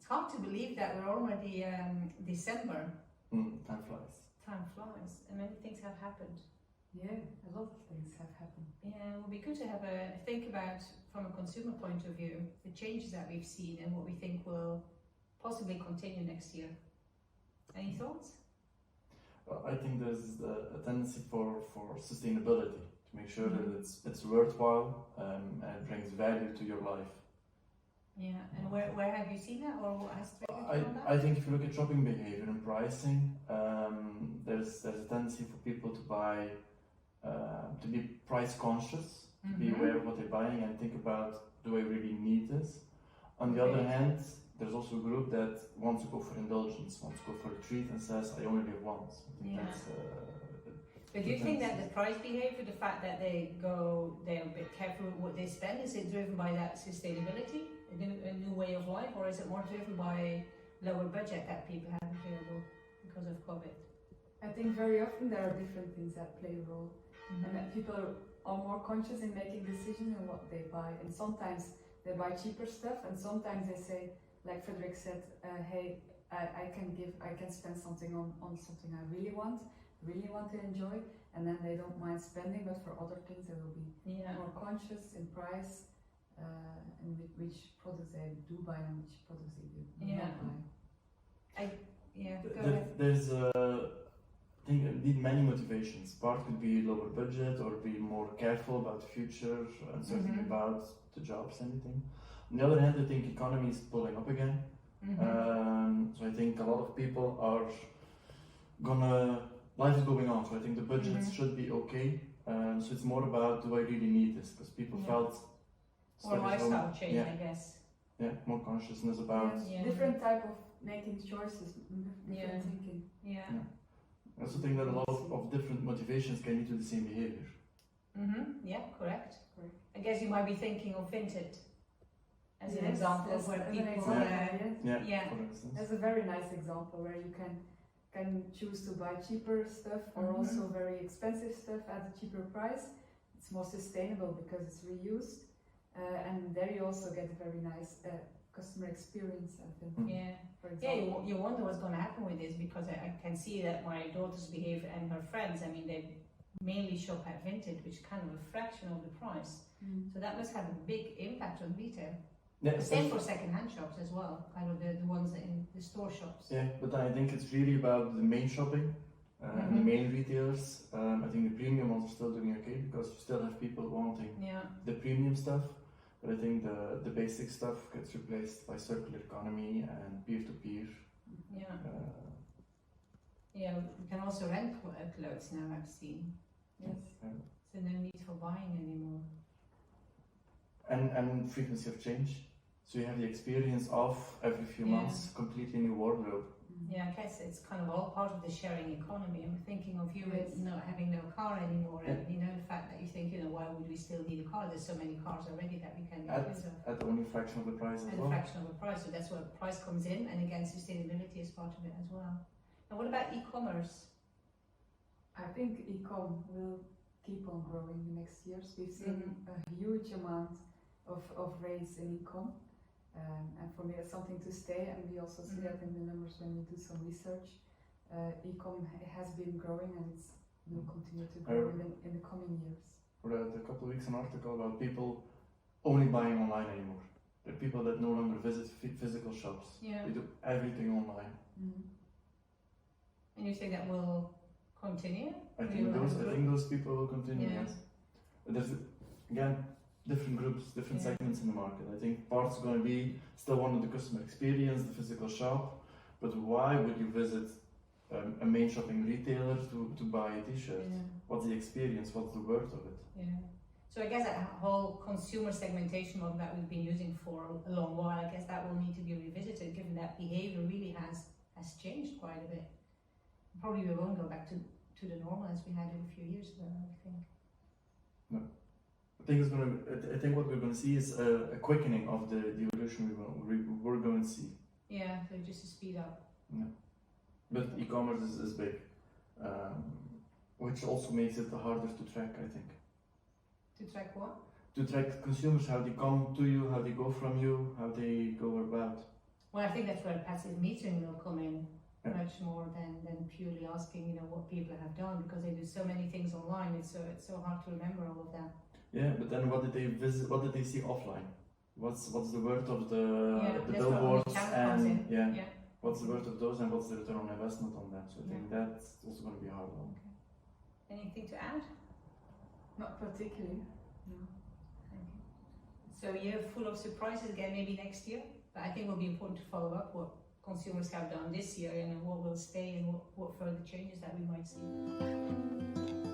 It's hard to believe that we're already December. Time flies. Time flies, and many things have happened. Yeah, a lot of things have happened. Yeah, it would be good to have a think about, from a consumer point of view, the changes that we've seen and what we think will possibly continue next year. Any thoughts? Well, I think there's a tendency for sustainability, to make sure that it's worthwhile and it brings value to your life. Yeah, and where have you seen that, or what has Frederik done that? I think if you look at shopping behavior and pricing, there's a tendency for people to buy, to be price conscious, to be aware of what they're buying and think about, do I really need this? On the other hand, there's also a group that wants to go for indulgence, wants to go for a treat and says, I only live once. I think that's, but do you think that the price behavior, the fact that they're a bit careful with what they spend, is it driven by that sustainability, a new way of life, or is it more driven by lower budget that people have available because of COVID? I think very often there are different things that play a role, and that people are more conscious in making decisions on what they buy. And sometimes they buy cheaper stuff, and sometimes they say, like Frederik said, hey, I can spend something on something I really want to enjoy, and then they don't mind spending, but for other things they will be more conscious in price, and which products they do buy and which products they do not buy. Go ahead. There's I think indeed many motivations. Part could be lower budget or be more careful about the future, uncertainty about the jobs, anything. On the other hand, I think economy is pulling up again. So I think a lot of people are life is going on, so I think the budgets should be okay. So it's more about, do I really need this? Because people felt or lifestyle change, I guess. Yeah, more consciousness about different type of making choices, different thinking. I also think that a lot of different motivations can lead to the same behavior. Yeah, correct. I guess you might be thinking of Vinted as an example of where people for instance. That's a very nice example where you can choose to buy cheaper stuff or also very expensive stuff at a cheaper price. It's more sustainable because it's reused, and there you also get a very nice customer experience, I think. For example. You wonder what's going to happen with this, because I can see that my daughter's behavior and her friends, I mean, they mainly shop at Vinted, which is kind of a fraction of the price. So that must have a big impact on retail. Same for second-hand shops as well, kind of the ones in the store shops. Yeah, but I think it's really about the main shopping, the main retailers. I think the premium ones are still doing okay because you still have people wanting the premium stuff. But I think the basic stuff gets replaced by circular economy and peer-to-peer. We can also rent clothes now, I've seen. So no need for buying anymore. And frequency of change. So you have the experience of every few months, completely new wardrobe. I guess it's kind of all part of the sharing economy. I'm thinking of you not having no car anymore, and the fact that you think, why would we still need a car? There's so many cars already that we can get rid of. At only a fraction of the price as well. At a fraction of the price, so that's where the price comes in, and again, sustainability is part of it as well. And what about e-commerce? I think e-com will keep on growing in the next years. We've seen a huge amount of raise in e-com. And for me, it's something to stay, and we also see that in the numbers when we do some research. E-com has been growing, and it will continue to grow in the coming years. I read a couple of weeks an article about people only buying online anymore. There are people that no longer visit physical shops. They do everything online. And you think that will continue? I think those people will continue. Yes. But there's again different groups, different segments in the market. I think part's going to be still one of the customer experience, the physical shop, but why would you visit a main shopping retailer to buy a t-shirt? What's the experience? What's the worth of it? So I guess that whole consumer segmentation model that we've been using for a long while, I guess that will need to be revisited, given that behavior really has changed quite a bit. Probably we won't go back to the normal as we had it a few years ago, I think. No. I think what we're going to see is a quickening of the evolution we're going to see. So just to speed up. But e-commerce is big, which also makes it harder to track, I think. To track what? To track consumers, how they come to you, how they go from you, how they go about. Well, I think that's where passive metering will come in Yeah. much more than purely asking, what people have done, because they do so many things online. It's so hard to remember all of that. Yeah, but then what did they visit? What did they see offline? What's the word of the That's where billboards omnichannel comes in. yeah? Yeah. What's the word of those and what's the return on investment on them? So I think Yeah. that's also going to be a hard one. Anything to add? Not particularly. No. So you're full of surprises again, maybe next year. But I think it will be important to follow up what consumers have done this year and what will stay and what further changes that we might see.